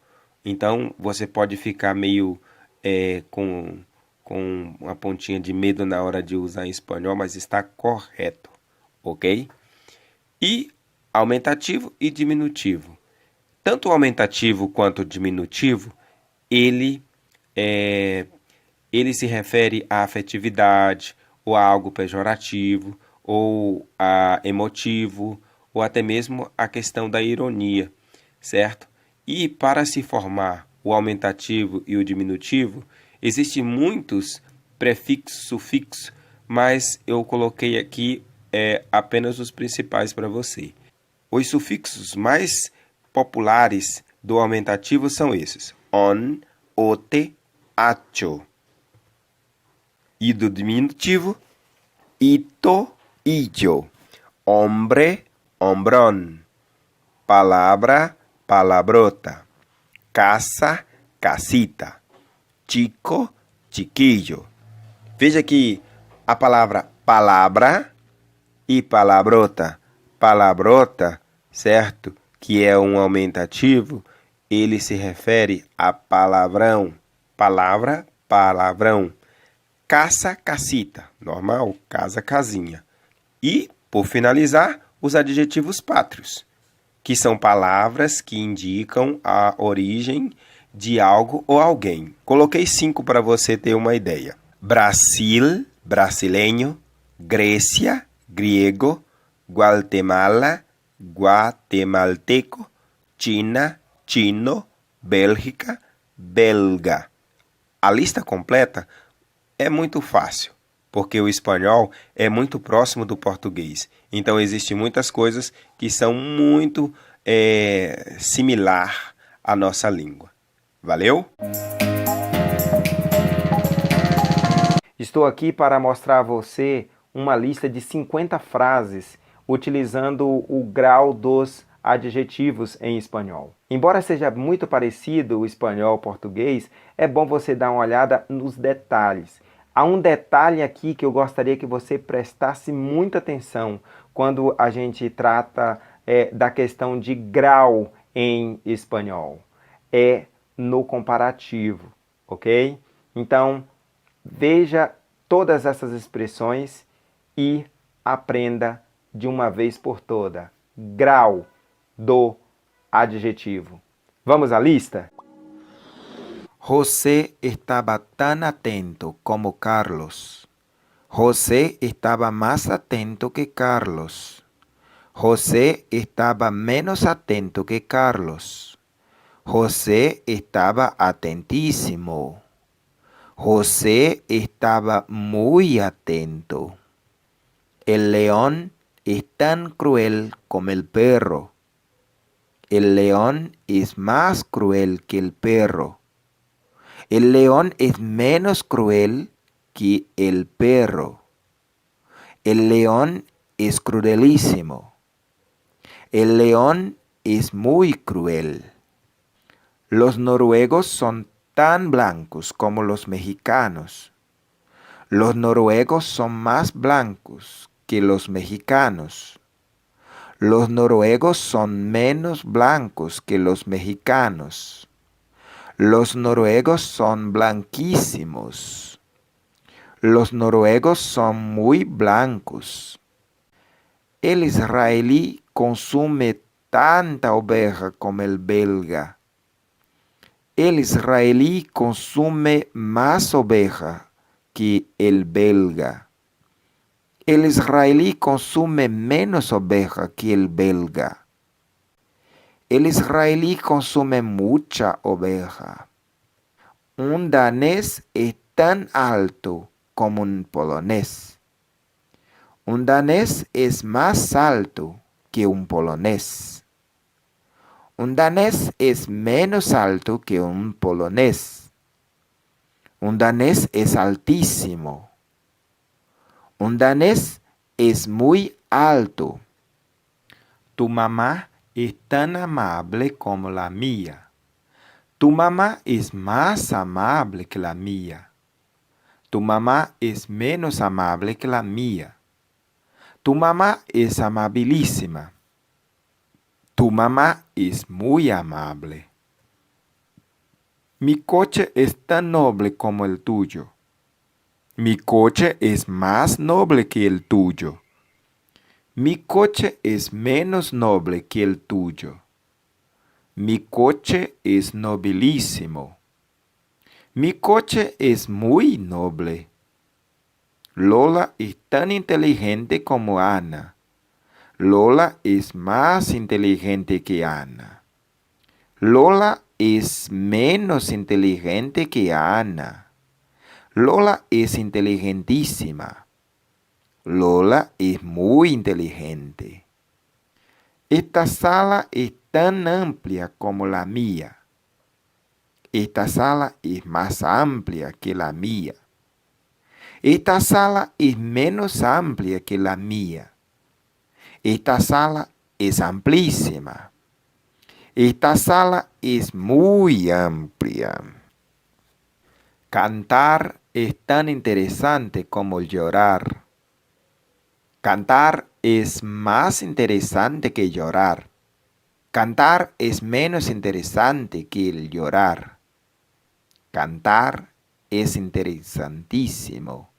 Então, você pode ficar meio com uma pontinha de medo na hora de usar em espanhol, mas está correto, ok? E aumentativo e diminutivo. Tanto o aumentativo quanto o diminutivo, ele se refere à afetividade, ou a algo pejorativo, ou a emotivo, ou até mesmo a questão da ironia, certo? E para se formar o aumentativo e o diminutivo, existem muitos prefixos, sufixos, mas eu coloquei aqui apenas os principais para você. Os sufixos mais populares do aumentativo são esses: on, ote, acho. E do diminutivo, ito, illo. Hombre, hombrón. Palavra, palabrota. Casa, casita. Chico, chiquillo. Veja que a palavra palavra e palabrota, palabrota, certo? Que é um aumentativo, ele se refere a palavrão. Palavra, palavrão. Casa, casita. Normal, casa, casinha. E, por finalizar, os adjetivos pátrios, que são palavras que indicam a origem de algo ou alguém. Coloquei 5 para você ter uma ideia. Brasil, brasileño. Grécia, griego. Guatemala, guatemalteco. China, chino. Bélgica, belga. A lista completa é muito fácil, porque o espanhol é muito próximo do português. Então, existem muitas coisas que são muito similar à nossa língua. Valeu? Estou aqui para mostrar a você uma lista de 50 frases utilizando o grau dos adjetivos em espanhol. Embora seja muito parecido o espanhol ao português, é bom você dar uma olhada nos detalhes. Há um detalhe aqui que eu gostaria que você prestasse muita atenção quando a gente trata da questão de grau em espanhol. É no comparativo, ok? Então, veja todas essas expressões e aprenda de uma vez por todas. Grau do adjetivo. Vamos à lista? José estaba tan atento como Carlos. José estaba más atento que Carlos. José estaba menos atento que Carlos. José estaba atentísimo. José estaba muy atento. El león es tan cruel como el perro. El león es más cruel que el perro. El león es menos cruel que el perro. El león es crudelísimo. El león es muy cruel. Los noruegos son tan blancos como los mexicanos. Los noruegos son más blancos que los mexicanos. Los noruegos son menos blancos que los mexicanos. Los noruegos son blanquísimos. Los noruegos son muy blancos. El israelí consume tanta oveja como el belga. El israelí consume más oveja que el belga. El israelí consume menos oveja que el belga. El israelí consume mucha oveja. Un danés es tan alto como un polonés. Un danés es más alto que un polonés. Un danés es menos alto que un polonés. Un danés es altísimo. Un danés es muy alto. Tu mamá es tan amable como la mía. Tu mamá es más amable que la mía. Tu mamá es menos amable que la mía. Tu mamá es amabilísima. Tu mamá es muy amable. Mi coche es tan noble como el tuyo. Mi coche es más noble que el tuyo. Mi coche es menos noble que el tuyo. Mi coche es nobilísimo. Mi coche es muy noble. Lola es tan inteligente como Ana. Lola es más inteligente que Ana. Lola es menos inteligente que Ana. Lola es inteligentísima. Lola es muy inteligente. Esta sala es tan amplia como la mía. Esta sala es más amplia que la mía. Esta sala es menos amplia que la mía. Esta sala es amplísima. Esta sala es muy amplia. Cantar es tan interesante como llorar. Cantar es más interesante que llorar. Cantar es menos interesante que el llorar. Cantar es interesantísimo.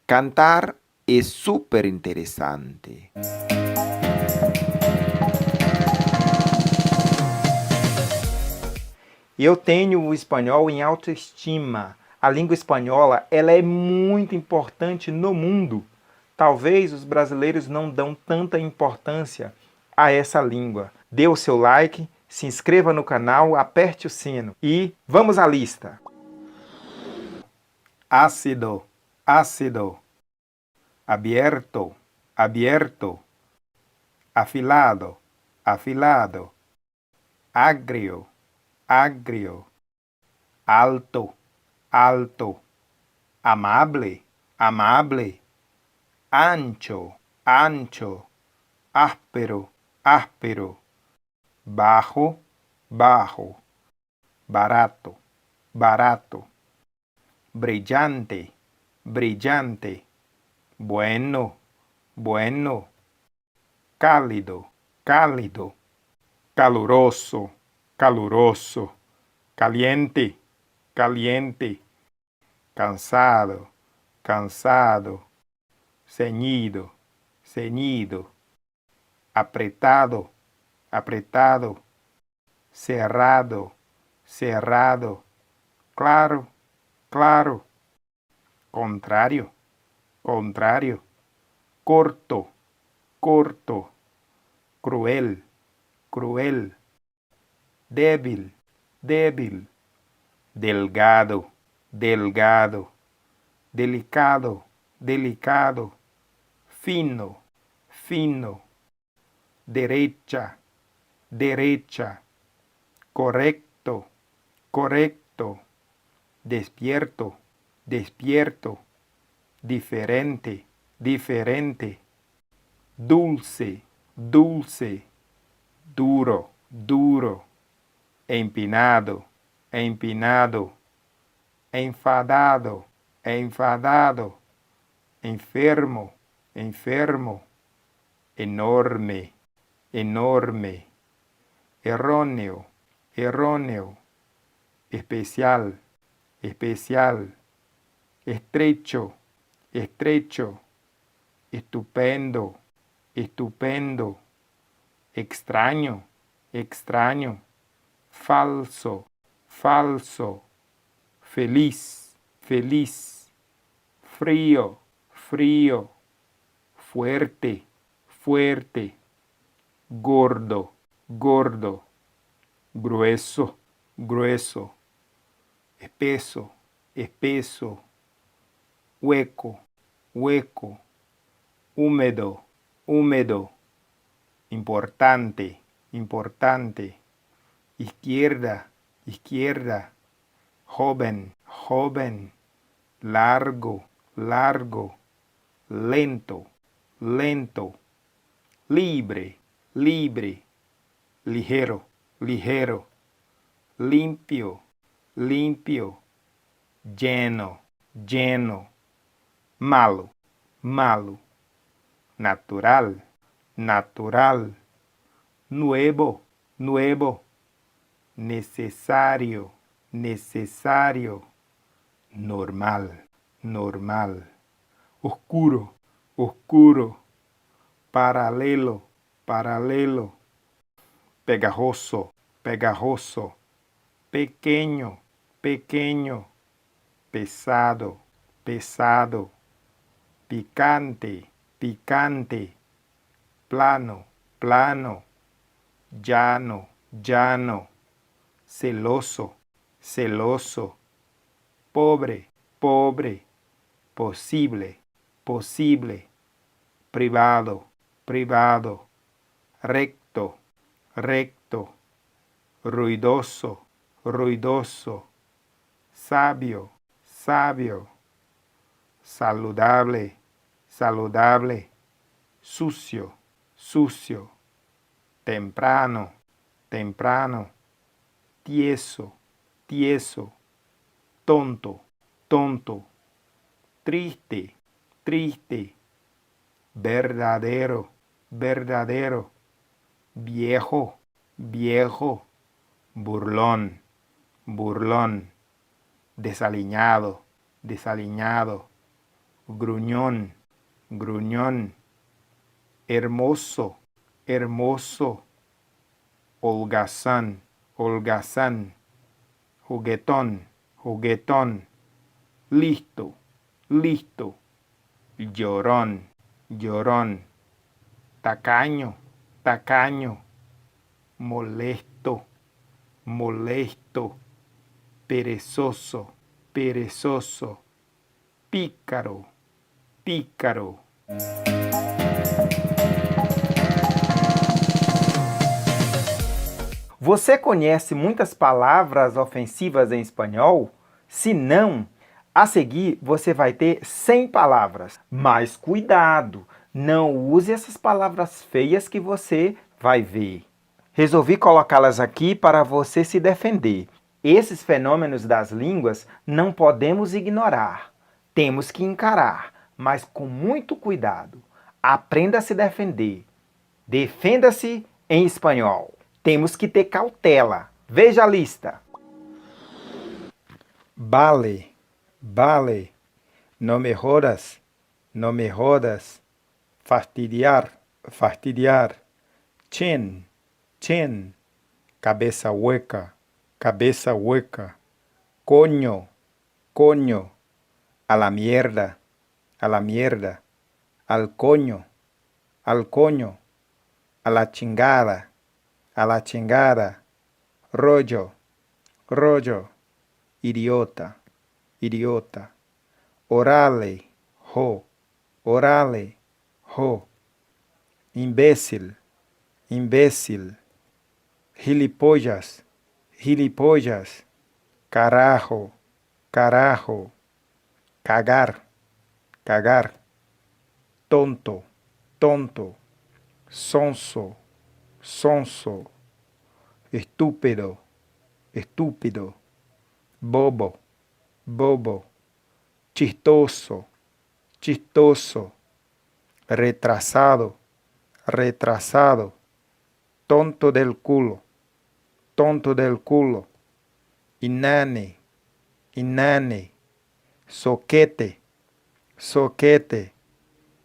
Cantar es súper interesante. Eu tenho o espanhol em autoestima. A língua espanhola, ela é muito importante no mundo. Talvez os brasileiros não dão tanta importância a essa língua. Dê o seu like, se inscreva no canal, aperte o sino e vamos à lista. Ácido, ácido. Abierto, abierto. Afilado, afilado. Agrio, agrio. Alto, alto. Amable, amable. Ancho, ancho. Áspero, áspero. Bajo, bajo. Barato, barato. Brillante, brillante. Bueno, bueno. Cálido, cálido. Caluroso, caluroso. Caliente, caliente. Cansado, cansado. Ceñido, ceñido. Apretado, apretado. Cerrado, cerrado. Claro, claro. Contrario, contrario. Corto, corto. Cruel, cruel. Débil, débil. Delgado, delgado. Delicado, delicado. Fino, fino. Derecha, derecha. Correcto, correcto. Despierto, despierto. Diferente, diferente. dulce, dulce, duro, duro, empinado, empinado, enfadado, enfadado, enfermo, enfermo, enorme, enorme, erróneo, erróneo, especial, especial, estrecho, estrecho, estupendo, estupendo, extraño, extraño, falso, falso, feliz, feliz, frío, frío, fuerte, fuerte, gordo, gordo, grueso, grueso, espeso, espeso, hueco, hueco, húmedo, húmedo, importante, importante, izquierda, izquierda, joven, joven, largo, largo, lento, lento, libre, libre, ligero, ligero, limpio, limpio, lleno, lleno, malo, malo, natural, natural, nuevo, nuevo, necesario, necesario, normal, normal, oscuro, oscuro, paralelo, paralelo, pegajoso, pegajoso, pequeño, pequeño, pesado, pesado, picante, picante, plano, plano, llano, llano, celoso, celoso, pobre, pobre, posible, posible, privado, privado, recto, recto, ruidoso, ruidoso, sabio, sabio, saludable, saludable, sucio, sucio, temprano, temprano, tieso, tieso, tonto, tonto, triste, triste, verdadero, verdadero, viejo, viejo, burlón, burlón, desaliñado, desaliñado, gruñón, gruñón, hermoso, hermoso, holgazán, holgazán, juguetón, juguetón, listo, listo, llorón, llorón, tacaño, tacaño, molesto, molesto, perezoso, perezoso, pícaro, pícaro. Você conhece muitas palavras ofensivas em espanhol? Se não, a seguir você vai ter 100 palavras. Mas cuidado, não use essas palavras feias que você vai ver. Resolvi colocá-las aqui para você se defender. Esses fenômenos das línguas não podemos ignorar. Temos que encarar, mas com muito cuidado. Aprenda a se defender. Defenda-se em espanhol. Temos que ter cautela. Veja a lista. Vale, vale, no me jodas, no me jodas, fastidiar, fastidiar, chin, chin, cabeza hueca, coño, coño, a la mierda, al coño, a la chingada, rollo, rollo, idiota, idiota, orale, jo, imbécil, imbécil, gilipollas, gilipollas, carajo, carajo, cagar, cagar, tonto, tonto, sonso, sonso, estúpido, estúpido, bobo, bobo, chistoso, chistoso, retrasado, retrasado, tonto del culo, inane, inane, soquete, soquete,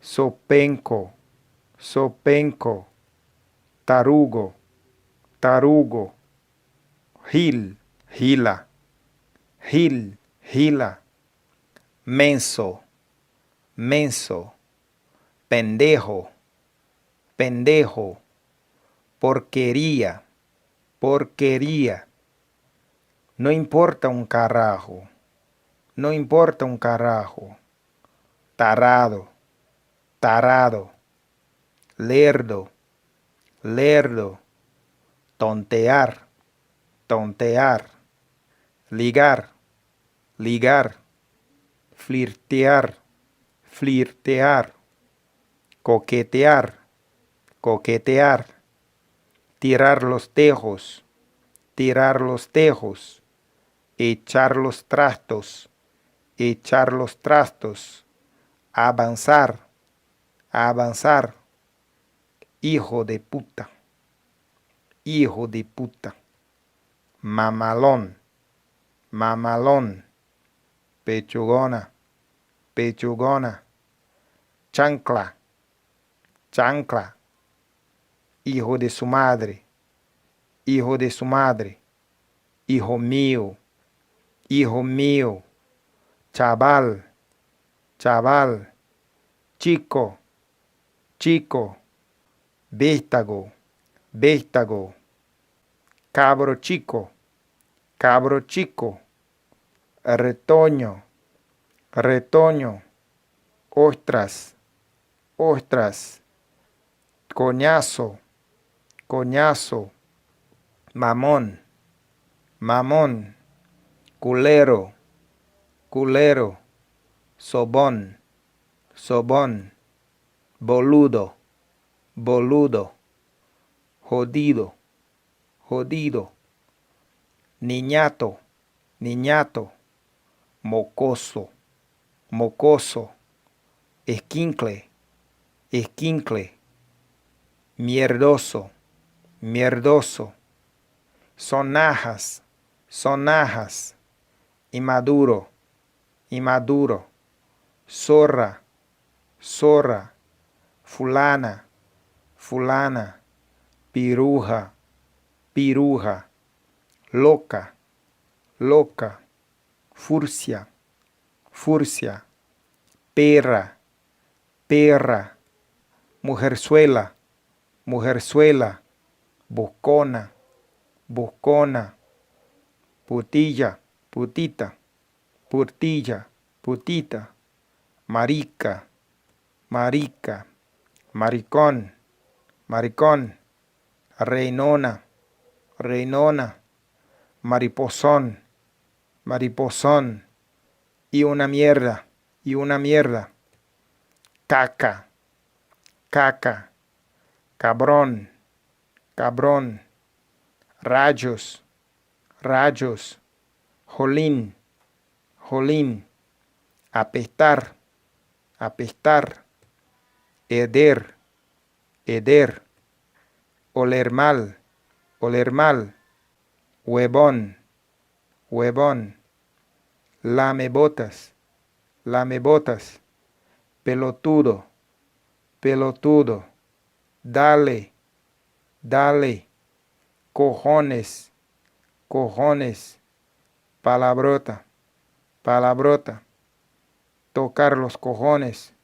sopenco, sopenco, tarugo, tarugo, gil, gila, gil, gila, menso, menso, pendejo, pendejo, porquería, porquería. No importa un carajo, no importa un carajo. Tarado, tarado, lerdo, lerdo, tontear, tontear, ligar, ligar, flirtear, flirtear, coquetear, coquetear, tirar los tejos, tirar los tejos, echar los trastos, echar los trastos, avanzar, avanzar, hijo de puta, hijo de puta, mamalón, mamalón, pechugona, pechugona, chancla, chancla, hijo de su madre, hijo de su madre, hijo mío, chaval, chaval, chico, chico, véstago, véstago, cabro chico, retoño, retoño, ostras, ostras, coñazo, coñazo, mamón, mamón, culero, culero, sobón, sobón, boludo, boludo, jodido, jodido, niñato, niñato, mocoso, mocoso, esquincle, esquincle, mierdoso, mierdoso, sonajas, sonajas, inmaduro, inmaduro, zorra, zorra, fulana, fulana, piruja, piruja, loca, loca, furcia, furcia, perra, perra, mujerzuela, mujerzuela, buscona, buscona, putilla, putita, putilla, putita, marica, marica, maricón, maricón, reinona, reinona, mariposón, mariposón, y una mierda, caca, caca, cabrón, cabrón, rayos, rayos, jolín, jolín, apestar, apestar, heder, heder, oler mal, huevón, huevón, lamebotas, pelotudo, pelotudo, dale, dale, cojones, cojones, palabrota, palabrota, tocar los cojones,